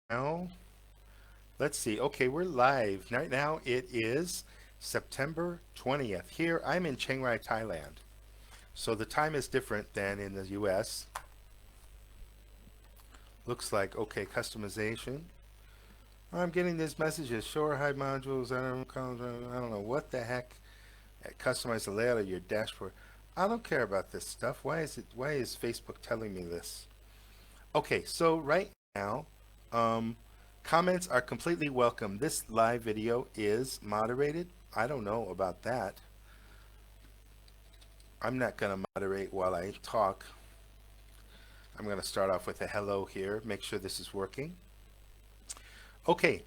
now, let's see. Okay, we're live. Right now it is September 20th. Here, I'm in Chiang Rai, Thailand. So the time is different than in the US. Looks like, okay, customization. I'm getting these messages. Shore hide modules. I don't know what the heck. Customize the layout of your dashboard. I don't care about this stuff. Why is Facebook telling me this? Okay, so right now, um, comments are completely welcome. This live video is moderated. I don't know about that. I'm not going to moderate while I talk. I'm going to start off with a hello here, make sure this is working. Okay,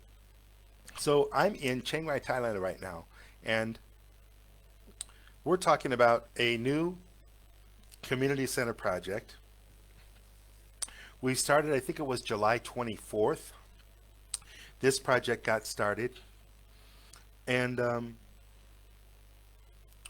so I'm in Chiang Rai, Thailand right now, and we're talking about a new community center project. We started, I think it was July 24th. This project got started, and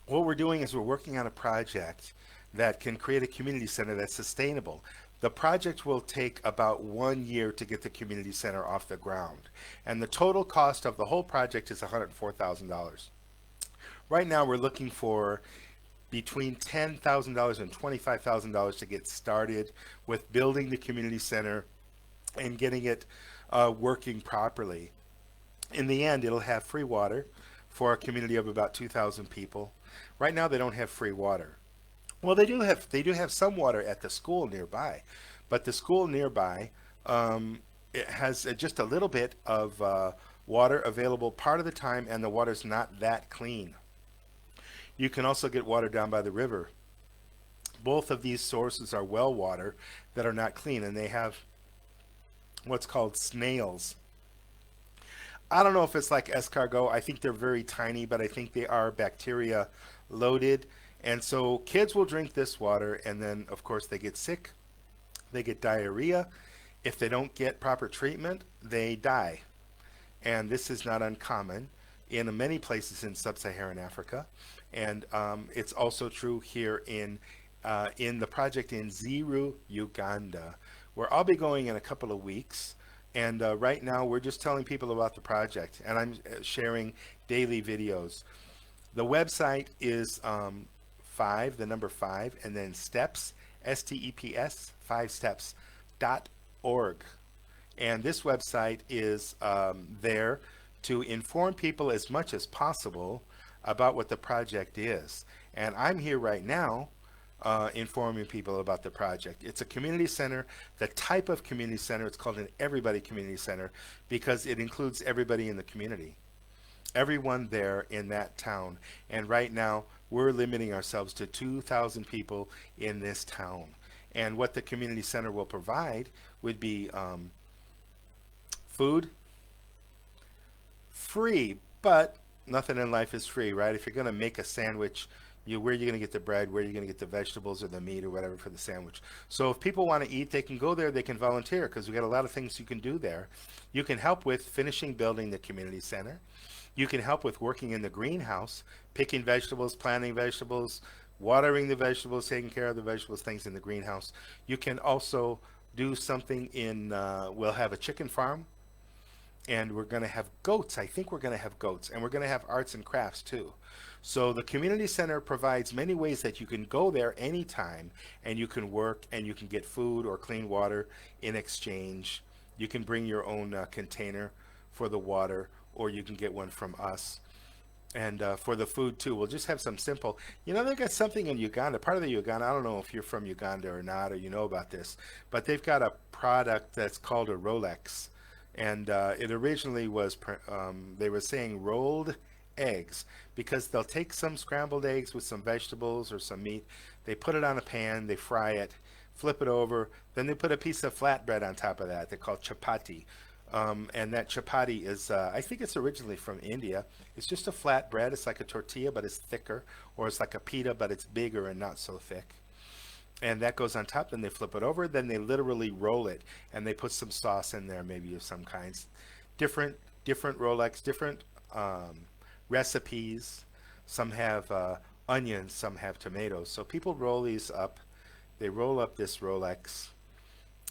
what we're doing is we're working on a project that can create a community center that's sustainable. The project will take about 1 year to get the community center off the ground. And the total cost of the whole project is $104,000. Right now, we're looking for between $10,000 and $25,000 to get started with building the community center and getting it working properly. In the end, it'll have free water for a community of about 2,000 people. Right now, they don't have free water. Well, they do have some water at the school nearby, but the school nearby it has just a little bit of water available part of the time, and the water's not that clean. You can also get water down by the river. Both of these sources are well water that are not clean, and they have what's called snails. I don't know if it's like escargot. I think they're very tiny, but I think they are bacteria loaded. And so kids will drink this water, and then, of course, they get sick. They get diarrhea. If they don't get proper treatment, they die. And this is not uncommon in many places in sub-Saharan Africa. And it's also true here in the project in Ziru, Uganda, where I'll be going in a couple of weeks. And right now, we're just telling people about the project, and I'm sharing daily videos. The website is five, the number five, and then steps, STEPS, 5steps.org. And this website is there to inform people as much as possible about what the project is. And I'm here right now informing people about the project. It's a community center. The type of community center, it's called an everybody community center because it includes everybody in the community, everyone there in that town. And right now, we're limiting ourselves to 2,000 people in this town. And what the community center will provide would be food, free, but nothing in life is free, right? If you're going to make a sandwich, where are you going to get the bread? Where are you going to get the vegetables or the meat or whatever for the sandwich? So if people want to eat, they can go there. They can volunteer because we got a lot of things you can do there. You can help with finishing building the community center. You can help with working in the greenhouse, picking vegetables, planting vegetables, watering the vegetables, taking care of the vegetables, things in the greenhouse. You can also do something we'll have a chicken farm, and we're going to have goats. I think we're going to have goats, and we're going to have arts and crafts too. So the community center provides many ways that you can go there anytime, and you can work, and you can get food or clean water in exchange. You can bring your own container for the water, or you can get one from us. And for the food too, we'll just have some simple. They've got something in Uganda. Part of the Uganda, I don't know if you're from Uganda or not, or you know about this, but they've got a product that's called a Rolex, and it originally was they were saying rolled eggs because they'll take some scrambled eggs with some vegetables or some meat. They put it on a pan, they fry it, flip it over, then they put a piece of flatbread on top of that. They're called chapati. And that chapati is, I think it's originally from India. It's just a flat bread. It's like a tortilla, but it's thicker. Or it's like a pita, but it's bigger and not so thick. And that goes on top. Then they flip it over. Then they literally roll it. And they put some sauce in there, maybe of some kinds. Different Rolex, different recipes. Some have onions, some have tomatoes. So people roll these up. They roll up this Rolex,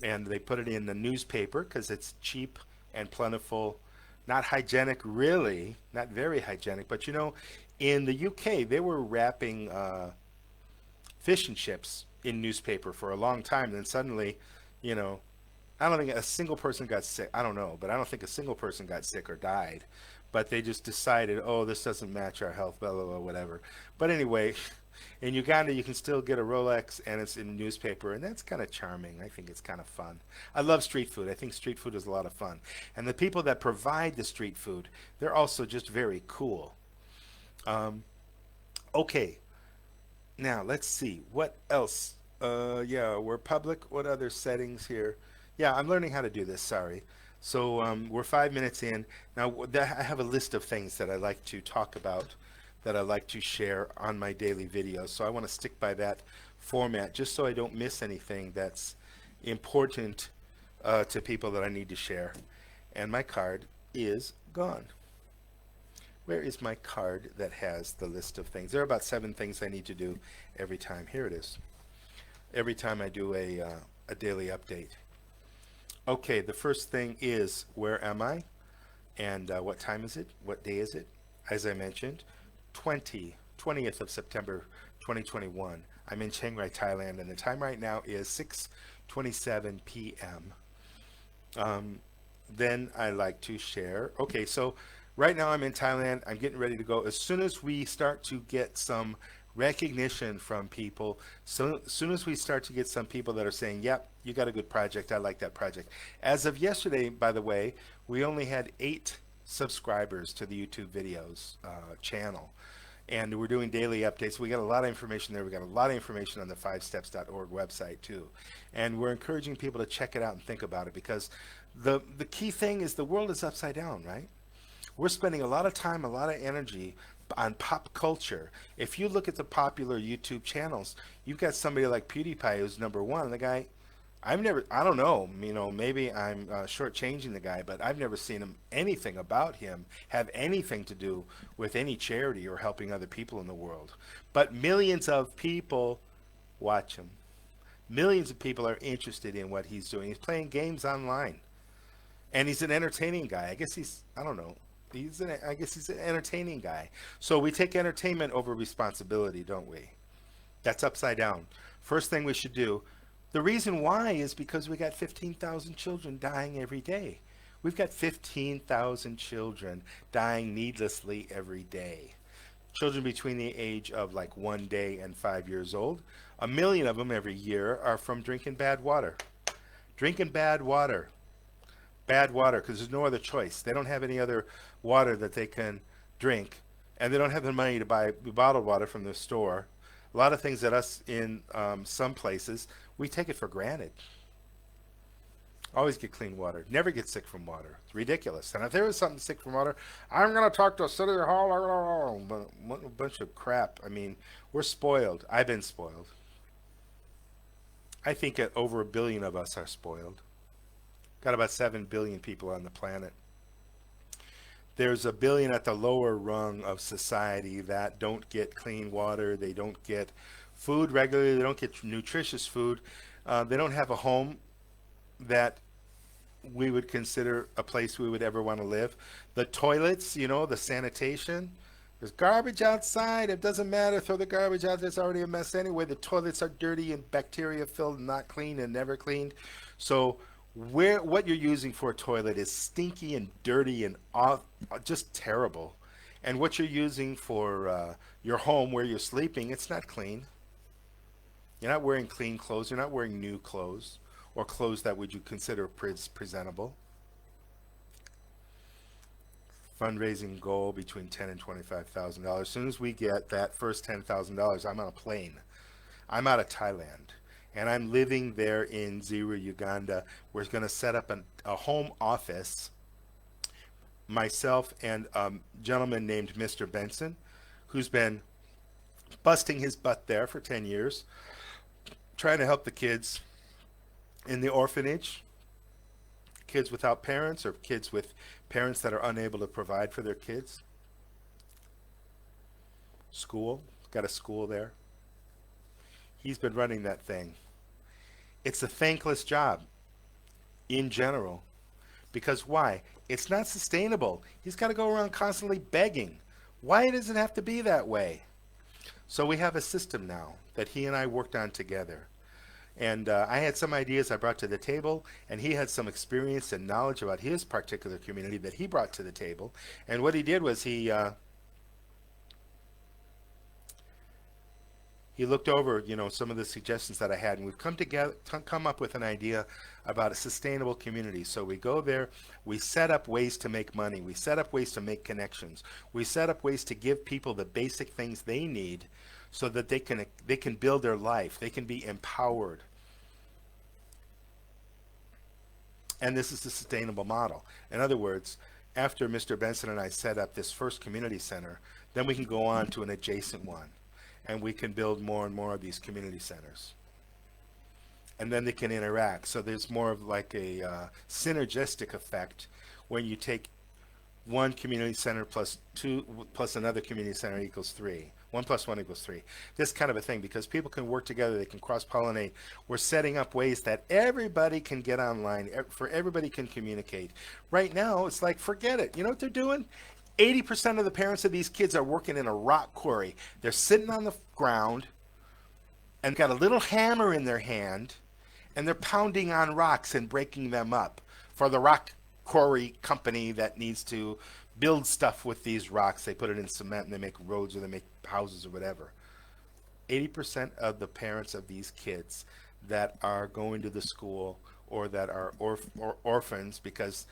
and they put it in the newspaper because it's cheap and plentiful. Not hygienic, really, not very hygienic, but in the UK, they were wrapping fish and chips in newspaper for a long time. Then suddenly, you know, I don't think a single person got sick. I don't know, but I don't think a single person got sick or died. But they just decided, oh, this doesn't match our health, blah, blah, blah, whatever. But anyway, in Uganda, you can still get a Rolex and it's in newspaper, and that's kind of charming. I think it's kind of fun. I love street food. I think street food is a lot of fun. And the people that provide the street food, they're also just very cool. Um, okay, now let's see what else. Yeah, we're public. What other settings here? Yeah, I'm learning how to do this. Sorry. So we're 5 minutes in now. I have a list of things that I like to talk about, that I like to share on my daily videos. So I want to stick by that format just so I don't miss anything that's important to people that I need to share. And my card is gone. Where is my card that has the list of things? There are about 7 things I need to do every time. Here it is. Every time I do a daily update. Okay, the first thing is, where am I? And what time is it? What day is it? As I mentioned, 20th of September 2021. I'm in Chiang Rai, Thailand, and the time right now is 6:27 p.m. Then I like to share. Okay, so right now I'm in Thailand. I'm getting ready to go. As soon as we start to get some recognition from people, so as soon as we start to get some people that are saying, yep, you got a good project, I like that project. As of yesterday, by the way, we only had 8 subscribers to the YouTube videos channel. And we're doing daily updates. We got a lot of information there. We got a lot of information on the 5steps.org website too. And we're encouraging people to check it out and think about it, because the key thing is the world is upside down, right? We're spending a lot of time, a lot of energy on pop culture. If you look at the popular YouTube channels, you've got somebody like PewDiePie who's number one. The guy, I don't know, maybe I'm shortchanging the guy, but I've never seen him, anything about him, have anything to do with any charity or helping other people in the world. But millions of people watch him. Millions of people are interested in what he's doing. He's playing games online. And he's an entertaining guy. I don't know. I guess he's an entertaining guy. So we take entertainment over responsibility, don't we? That's upside down. First thing we should do. The reason why is because we got 15,000 children dying every day. We've got 15,000 children dying needlessly every day. Children between the age of like 1 day and 5 years old. 1 million of them every year are from drinking bad water. Drinking bad water. Bad water, because there's no other choice. They don't have any other water that they can drink, and they don't have the money to buy bottled water from the store. A lot of things that us in some places, we take it for granted. Always get clean water. Never get sick from water. It's ridiculous. And if there is something sick from water, I'm going to talk to City Hall. A bunch of crap. I mean, we're spoiled. I've been spoiled. I think over 1 billion of us are spoiled. Got about 7 billion people on the planet. There's 1 billion at the lower rung of society that don't get clean water. They don't get food regularly. They don't get nutritious food. They don't have a home that we would consider a place we would ever want to live. The toilets, the sanitation. There's garbage outside. It doesn't matter. Throw the garbage out. There's already a mess anyway. The toilets are dirty and bacteria filled, not clean and never cleaned. So what you're using for a toilet is stinky and dirty and just terrible. And what you're using for your home where you're sleeping, it's not clean. You're not wearing clean clothes. You're not wearing new clothes or clothes that would you consider presentable. Fundraising goal between $10,000 and $25,000. As soon as we get that first $10,000, I'm on a plane. I'm out of Thailand. And I'm living there in Ziru, Uganda. We're going to set up a home office, myself and a gentleman named Mr. Benson, who's been busting his butt there for 10 years, trying to help the kids in the orphanage, kids without parents or kids with parents that are unable to provide for their kids. School, got a school there. He's been running that thing. It's a thankless job. in general. Because why? It's not sustainable. He's got to go around constantly begging. Why does it have to be that way? So we have a system now that he and I worked on together. And I had some ideas I brought to the table, and he had some experience and knowledge about his particular community that he brought to the table. And what he did was he looked over, some of the suggestions that I had, and we've come up with an idea about a sustainable community. So we go there, we set up ways to make money, we set up ways to make connections, we set up ways to give people the basic things they need, so that they can build their life, they can be empowered. And this is the sustainable model. In other words, after Mr. Benson and I set up this first community center, then we can go on to an adjacent one, and we can build more and more of these community centers. And then they can interact. So there's more of like a synergistic effect when you take one community center plus two plus another community center equals three. 1 + 1 = 3. This kind of a thing, because people can work together, they can cross-pollinate. We're setting up ways that everybody can get online, for everybody can communicate. Right now, it's like, forget it. You know what they're doing? 80% of the parents of these kids are working in a rock quarry. They're sitting on the ground and got a little hammer in their hand, and they're pounding on rocks and breaking them up for the rock quarry company that needs to build stuff with these rocks. They put it in cement and they make roads or they make houses or whatever. 80% of the parents of these kids that are going to the school, or that are orphans, because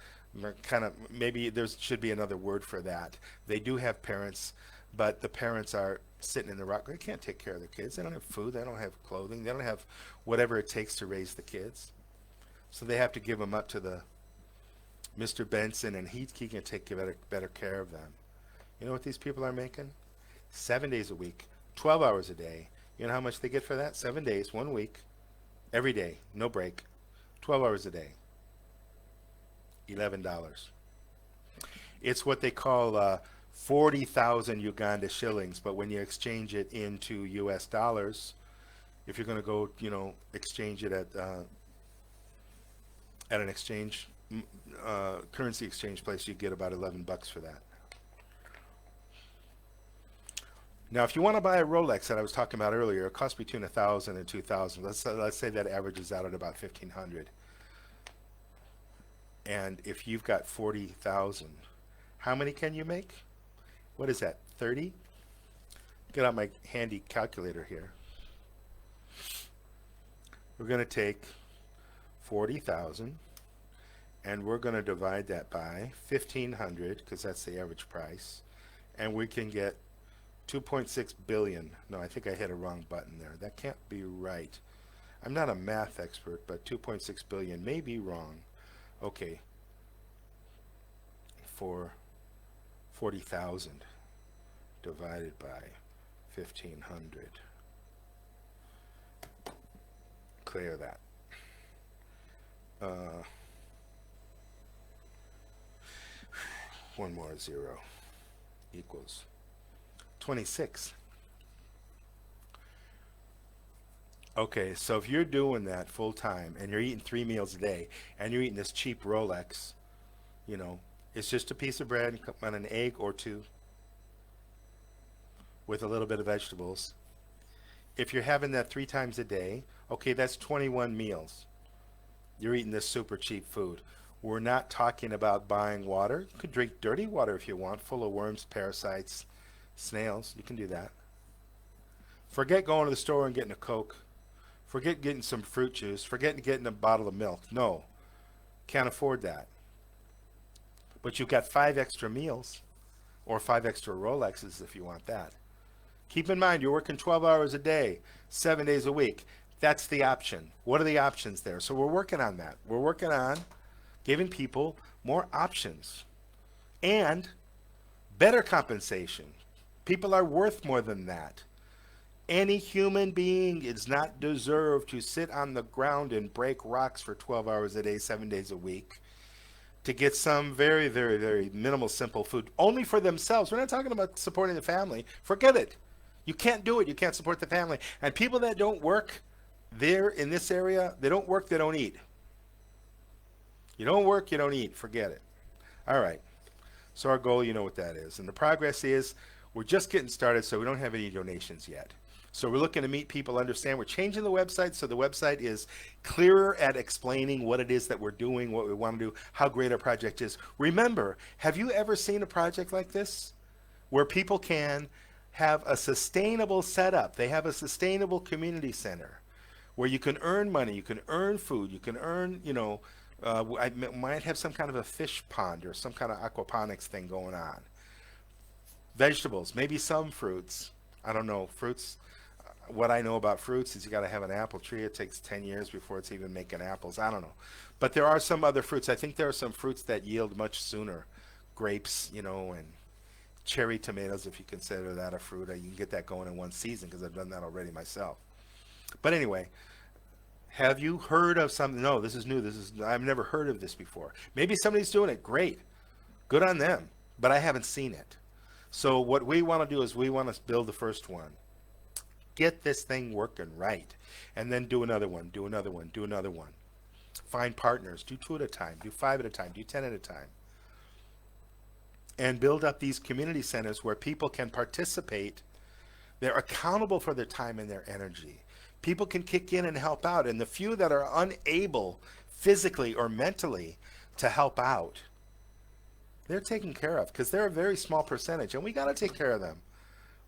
kind of, maybe there should be another word for that. They do have parents, but the parents are sitting in the rock. They can't take care of their kids. They don't have food. They don't have clothing. They don't have whatever it takes to raise the kids. So they have to give them up to the Mr. Benson, and he can take better care of them. You know what these people are making? 7 days a week, 12 hours a day. You know how much they get for that? 7 days, 1 week, every day, no break, 12 hours a day, $11. It's what they call 40,000 Uganda shillings, but when you exchange it into US dollars, if you're going to go, exchange it at an exchange currency exchange place, you get about $11 for that. Now, if you want to buy a Rolex that I was talking about earlier, it costs between $1,000 and $2,000. Let's say that averages out at about $1,500. And if you've got 40,000, how many can you make? What is that? 30? Get out my handy calculator here. We're going to take 40,000. And we're going to divide that by 1,500, because that's the average price. And we can get 2.6 billion. No, I think I hit a wrong button there. That can't be right. I'm not a math expert, but 2.6 billion may be wrong. Okay. For 40,000 divided by 1,500. Clear that. One more zero equals 26. Okay, so if you're doing that full time and you're eating 3 meals a day and you're eating this cheap Rolex, it's just a piece of bread and an egg or two with a little bit of vegetables. If you're having that 3 times a day, okay, that's 21 meals. You're eating this super cheap food. We're not talking about buying water. You could drink dirty water if you want, full of worms, parasites, snails. You can do that. Forget going to the store and getting a Coke. Forget getting some fruit juice. Forget getting a bottle of milk. No, can't afford that. But you've got 5 extra meals, or 5 extra Rolexes if you want that. Keep in mind, you're working 12 hours a day, 7 days a week. That's the option. What are the options there? So we're working on that. We're working on giving people more options and better compensation. People are worth more than that. Any human being is not deserved to sit on the ground and break rocks for 12 hours a day, 7 days a week, to get some very, very, very minimal, simple food only for themselves. We're not talking about supporting the family. Forget it. You can't do it. You can't support the family. And people that don't work there in this area, they don't work, they don't eat. You don't work, you don't eat. Forget it. All right. So our goal, you know what that is. And the progress is we're just getting started, so we don't have any donations yet. So we're looking to meet people, understand we're changing the website so the website is clearer at explaining what it is that we're doing, what we want to do, how great our project is. Remember, have you ever seen a project like this where people can have a sustainable setup? They have a sustainable community center where you can earn money, you can earn food, you can earn, I might have some kind of a fish pond or some kind of aquaponics thing going on. Vegetables, maybe some fruits. I don't know. Fruits, what I know about fruits is you got to have an apple tree. It takes 10 years before it's even making apples. I don't know. But there are some other fruits. I think there are some fruits that yield much sooner. Grapes, and cherry tomatoes, if you consider that a fruit. You can get that going in one season because I've done that already myself. But anyway, have you heard of something? No, this is new. I've never heard of this before. Maybe somebody's doing it. Great. Good on them. But I haven't seen it. So what we want to do is we want to build the first one. Get this thing working right. And then do another one, do another one, do another one. Find partners. Do 2 at a time. Do 5 at a time. Do 10 at a time. And build up these community centers where people can participate. They're accountable for their time and their energy. People can kick in and help out. And the few that are unable physically or mentally to help out, they're taken care of because they're a very small percentage. And we got to take care of them.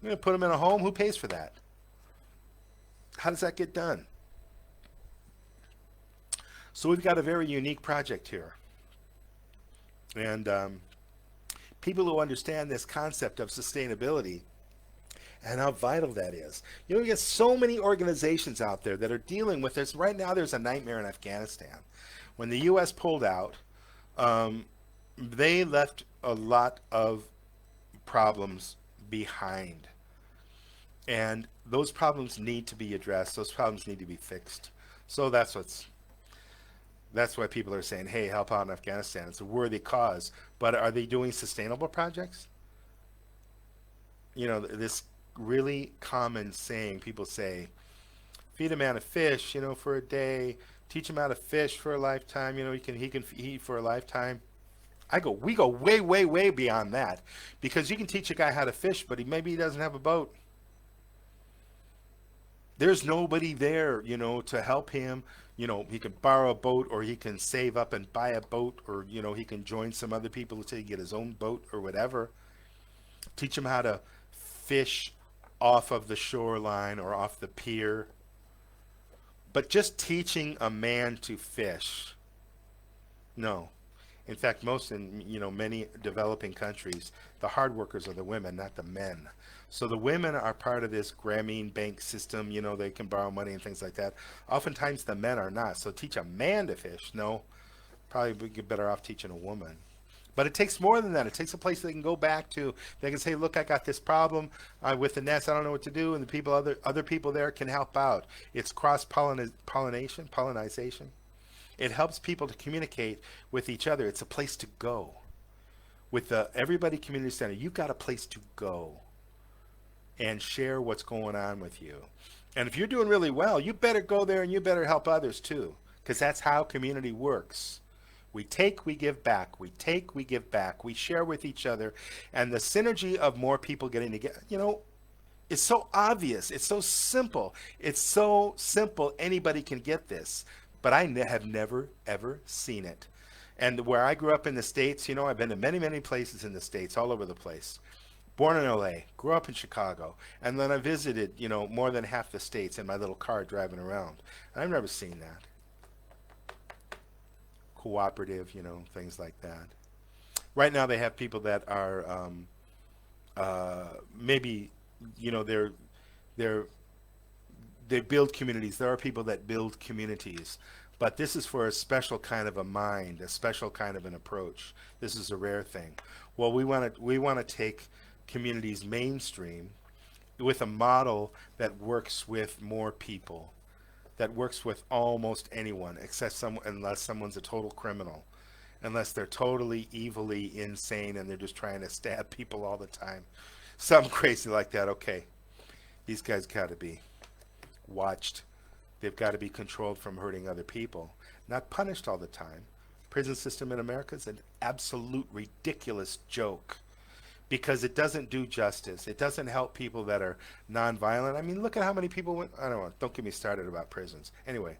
We're going to put them in a home. Who pays for that? How does that get done? So we've got a very unique project here. And people who understand this concept of sustainability and how vital that is. You get so many organizations out there that are dealing with this. Right now, there's a nightmare in Afghanistan. When the U.S. pulled out, they left a lot of problems behind. And those problems need to be addressed. Those problems need to be fixed. So that's why people are saying, hey, help out in Afghanistan. It's a worthy cause. But are they doing sustainable projects? This really common saying, people say, feed a man a fish, for a day, teach him how to fish for a lifetime, he can eat for a lifetime. We go way, way, way beyond that, because you can teach a guy how to fish, but maybe he doesn't have a boat. There's nobody there, to help him. He can borrow a boat, or he can save up and buy a boat, or, he can join some other people until he get his own boat or whatever. Teach him how to fish off of the shoreline or off the pier. But just teaching a man to fish, no. In fact, many developing countries, the hard workers are the women, not the men. So the women are part of this Grameen bank system. They can borrow money and things like that. Oftentimes the men are not. So teach a man to fish, no. Probably would get better off teaching a woman. But it takes more than that. It takes a place they can go back to. They can say, look, I got this problem with the nest. I don't know what to do. And the other people there can help out. It's pollinization. It helps people to communicate with each other. It's a place to go. With the Everybody Community Center, you've got a place to go and share what's going on with you. And if you're doing really well, you better go there and you better help others too, because that's how community works. We take, we give back. We take, we give back. We share with each other. And the synergy of more people getting together, it's so obvious. It's so simple. It's so simple. Anybody can get this. But I have never, ever seen it. And where I grew up in the States, I've been to many, many places in the States, all over the place. Born in LA, grew up in Chicago, and then I visited, more than half the states in my little car driving around. And I've never seen that. Cooperative, things like that. Right now they have people that are maybe, they build communities. There are people that build communities, but this is for a special kind of a mind, a special kind of an approach. This is a rare thing. Well, we want to take communities mainstream with a model that works with more people, that works with almost anyone, unless someone's a total criminal, unless they're totally evilly insane and they're just trying to stab people all the time. Something crazy like that. Okay, these guys got to be watched. They've got to be controlled from hurting other people, not punished all the time, prison system in America is an absolute ridiculous joke because it doesn't do justice. It doesn't help people that are nonviolent. I mean, look at how many people went. I don't know. Don't get me started about prisons. Anyway,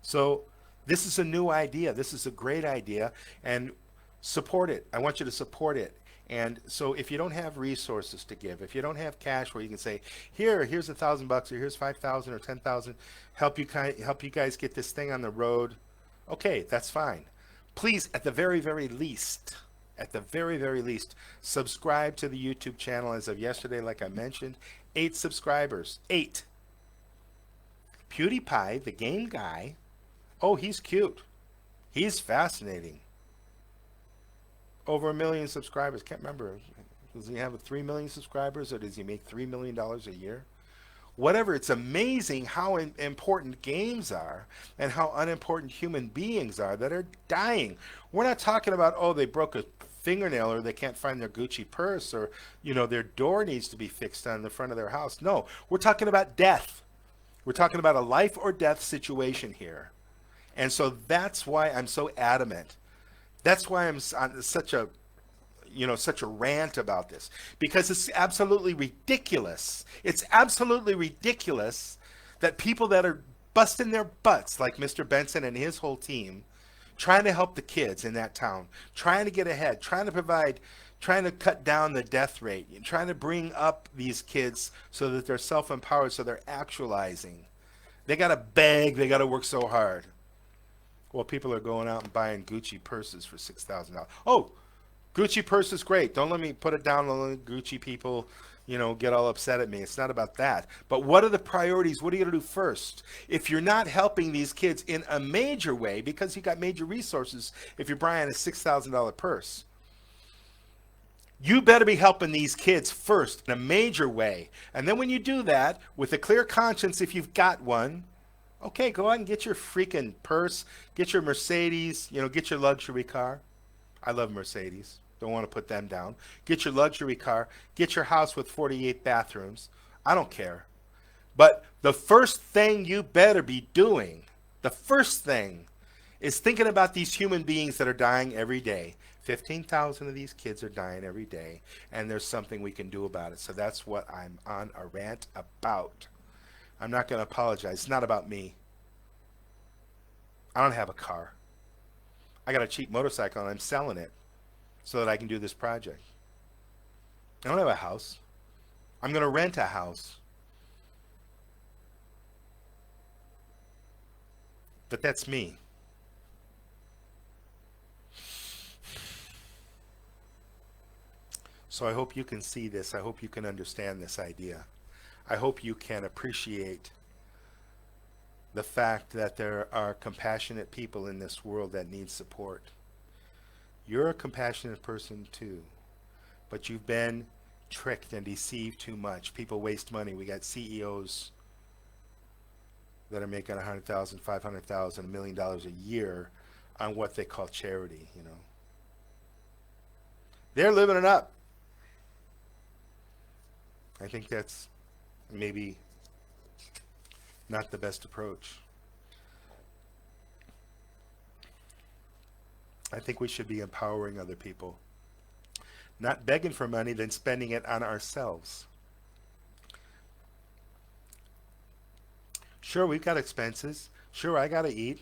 so this is a new idea. This is a great idea, and support it. I want you to support it. And so if you don't have resources to give, if you don't have cash where you can say, here's $1,000 or here's 5,000 or 10,000, help you guys get this thing on the road. Okay, that's fine. Please, at the very, very least, subscribe to the YouTube channel as of yesterday, like I mentioned. 8 subscribers. 8. PewDiePie, the game guy. Oh, he's cute. He's fascinating. Over 1 million subscribers. Can't remember. Does he have 3 million subscribers or does he make $3 million a year? Whatever. It's amazing how important games are and how unimportant human beings are that are dying. We're not talking about, oh, they broke a fingernail or they can't find their Gucci purse or, their door needs to be fixed on the front of their house. No, we're talking about death. We're talking about a life or death situation here. And so that's why I'm so adamant. That's why I'm on such a rant about this, because it's absolutely ridiculous. It's absolutely ridiculous that people that are busting their butts, like Mr. Benson and his whole team, trying to help the kids in that town, trying to get ahead, trying to provide, trying to cut down the death rate, trying to bring up these kids so that they're self-empowered, so they're actualizing. They got to beg, they got to work so hard. Well, people are going out and buying Gucci purses for $6,000. Oh, Gucci purse is great. Don't let me put it down. Don't let Gucci people, get all upset at me. It's not about that. But what are the priorities? What are you going to do first? If you're not helping these kids in a major way, because you got major resources, if you're buying a $6,000 purse, you better be helping these kids first in a major way. And then when you do that, with a clear conscience, if you've got one, okay, go out and get your freaking purse, get your Mercedes, get your luxury car. I love Mercedes. Don't want to put them down. Get your luxury car, get your house with 48 bathrooms. I don't care. But the first thing you better be doing, the first thing, is thinking about these human beings that are dying every day. 15,000 of these kids are dying every day, and there's something we can do about it. So that's what I'm on a rant about. I'm not going to apologize. It's not about me. I don't have a car. I got a cheap motorcycle and I'm selling it so that I can do this project. I don't have a house. I'm going to rent a house. But that's me. So I hope you can see this. I hope you can understand this idea. I hope you can appreciate the fact that there are compassionate people in this world that need support. You're a compassionate person too, but you've been tricked and deceived too much. People waste money. We got CEOs that are making $100,000, $500,000, $1 million a year on what they call charity, They're living it up. I think that's maybe not the best approach. I think we should be empowering other people, not begging for money, then spending it on ourselves. Sure, we've got expenses. Sure, I got to eat.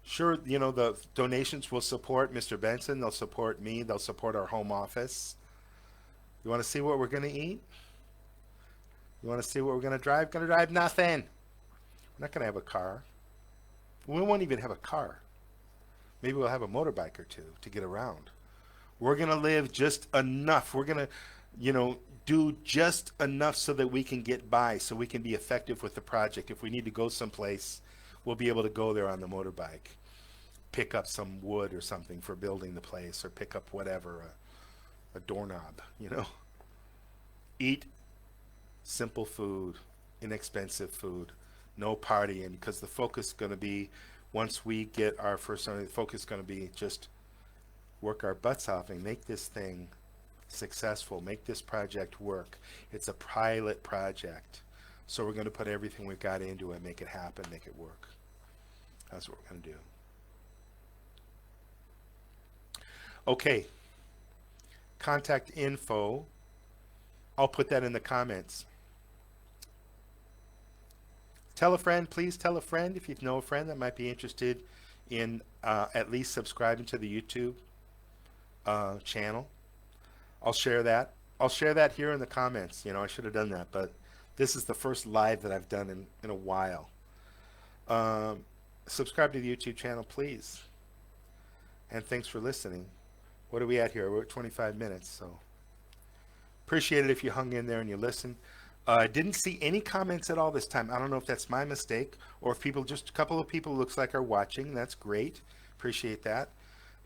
Sure, the donations will support Mr. Benson. They'll support me. They'll support our home office. You want to see what we're going to eat? You want to see what we're going to drive? Going to drive nothing. We're not going to have a car. We won't even have a car. Maybe we'll have a motorbike or two to get around. We're going to live just enough. We're going to, do just enough so that we can get by, so we can be effective with the project. If we need to go someplace, we'll be able to go there on the motorbike. Pick up some wood or something for building the place, or pick up whatever, a doorknob, Eat simple food, inexpensive food. No partying, because the focus is going to be, once we get our first, the focus is going to be just work our butts off and make this thing successful, make this project work. It's a pilot project. So we're going to put everything we've got into it, make it happen, make it work. That's what we're going to do. Okay, contact info. I'll put that in the comments. Tell a friend, please tell a friend if you know a friend that might be interested in at least subscribing to the YouTube channel. I'll share that. I'll share that here in the comments. You know, I should have done that, but this is the first live that I've done in a while. Um, Subscribe to the YouTube channel, please. And thanks for listening. What are we at here? We're at 25 minutes, so appreciate it if you hung in there and you listened. I didn't see any comments at all this time. I don't know if that's my mistake or if people, just a couple of people looks like are watching. That's great. Appreciate that.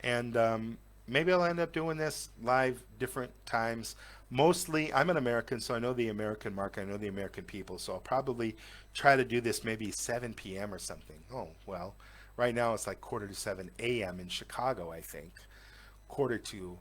And maybe I'll end up doing this live different times. Mostly, I'm an American, so I know the American market. I know the American people. So I'll probably try to do this maybe 7 p.m. or something. Oh, well, right now it's like quarter to 7 a.m. in Chicago, I think. Quarter to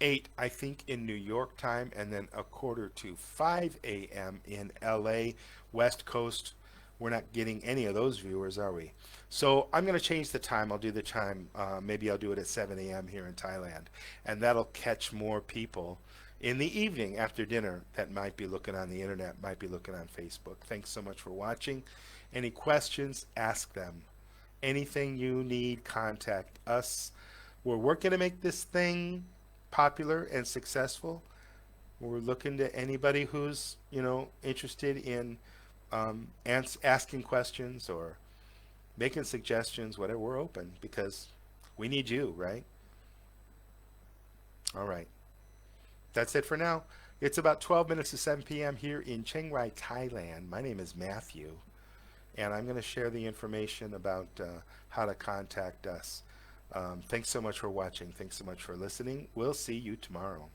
8, I think, in New York time, and then a quarter to 5 a.m. in LA, West Coast. We're not getting any of those viewers, are we? So I'm going to change the time. I'll do the time. Maybe I'll do it at 7 a.m. here in Thailand, and that'll catch more people in the evening after dinner that might be looking on the internet, might be looking on Facebook. Thanks so much for watching. Any questions, ask them. Anything you need, contact us. We're working to make this thing popular and successful. We're looking to anybody who's, you know, interested in asking questions or making suggestions, whatever. We're open because we need you, right? All right. That's it for now. It's about 12 minutes to 7 p.m. here in Chiang Rai, Thailand. My name is Matthew, and I'm going to share the information about how to contact us. Thanks so much for watching. Thanks so much for listening. We'll see you tomorrow.